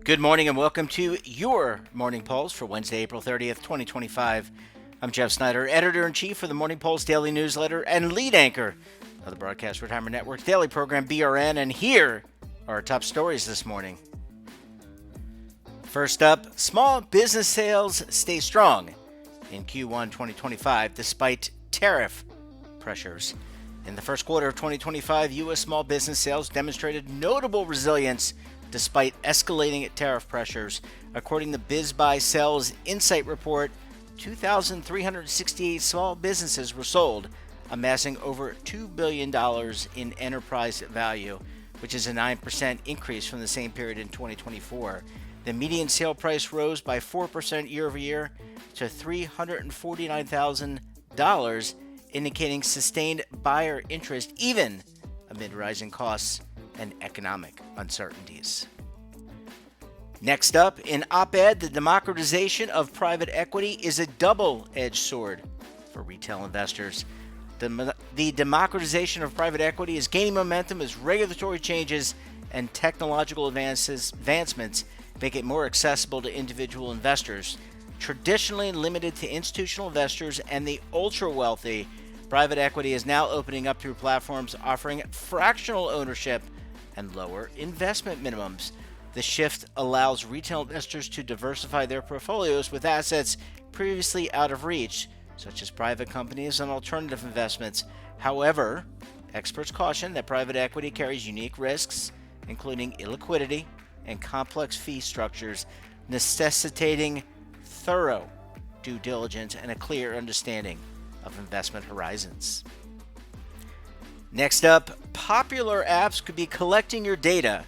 Good morning and welcome to your Morning Pulse for Wednesday, April 30th, 2025. I'm Jeff Snyder, Editor-in-Chief for the Morning Pulse Daily Newsletter and lead anchor of the Broadcast Retirement Network's daily program, BRN, and here are our top stories this morning. First up, small business sales stay strong in Q1 2025 despite tariff pressures. In the first quarter of 2025, U.S. small business sales demonstrated notable resilience despite escalating tariff pressures. According to BizBuy Sales Insight Report, 2,368 small businesses were sold, amassing over $2 billion in enterprise value, which is a 9% increase from the same period in 2024. The median sale price rose by 4% year over year to $349,000, indicating sustained buyer interest even amid rising costs and economic uncertainties. Next up, in op-ed, the democratization of private equity is a double-edged sword for retail investors. The democratization of private equity is gaining momentum as regulatory changes and technological advancements make it more accessible to individual investors. Traditionally limited to institutional investors and the ultra-wealthy, private equity is now opening up through platforms offering fractional ownership and lower investment minimums. The shift allows retail investors to diversify their portfolios with assets previously out of reach, such as private companies and alternative investments. However, experts caution that private equity carries unique risks, including illiquidity and complex fee structures, necessitating thorough due diligence and a clear understanding of investment horizons. Next up, popular apps could be collecting your data,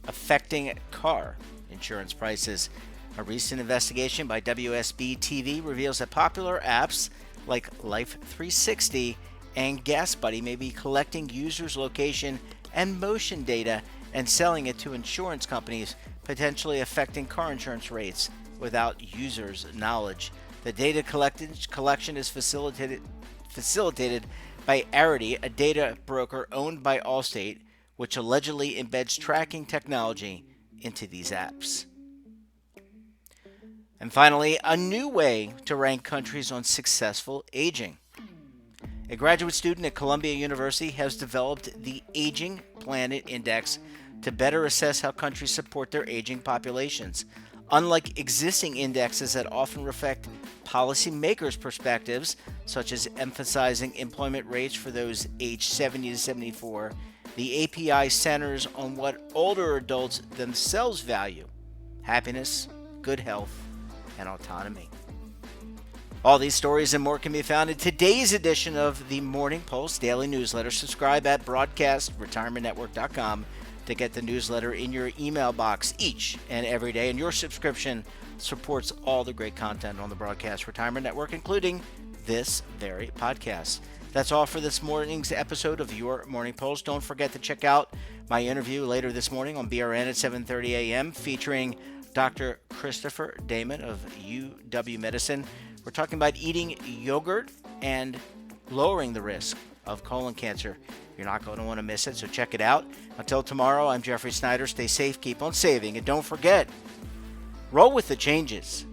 affecting car insurance prices. A recent investigation by WSB-TV reveals that popular apps like Life 360 and Gas Buddy may be collecting users' location and motion data and selling it to insurance companies, potentially affecting car insurance rates without users' knowledge. The data collection is facilitated by Arity, a data broker owned by Allstate, which allegedly embeds tracking technology into these apps. And finally, a new way to rank countries on successful aging. A graduate student at Columbia University has developed the Aging Planet Index to better assess how countries support their aging populations. Unlike existing indexes that often reflect policymakers' perspectives, such as emphasizing employment rates for those aged 70 to 74, the API centers on what older adults themselves value: happiness, good health, and autonomy. All these stories and more can be found in today's edition of the Morning Pulse Daily Newsletter. Subscribe at broadcastretirementnetwork.com to get the newsletter in your email box each and every day. And your subscription supports all the great content on the Broadcast Retirement Network, including this very podcast. That's all for this morning's episode of Your Morning Pulse. Don't forget to check out my interview later this morning on BRN at 7:30 a.m. featuring Dr. Christopher Damon of UW Medicine. We're talking about eating yogurt and lowering the risk of colon cancer. You're not going to want to miss it, so check it out. Until tomorrow, I'm Jeffrey Snyder. Stay safe, keep on saving, and don't forget, roll with the changes.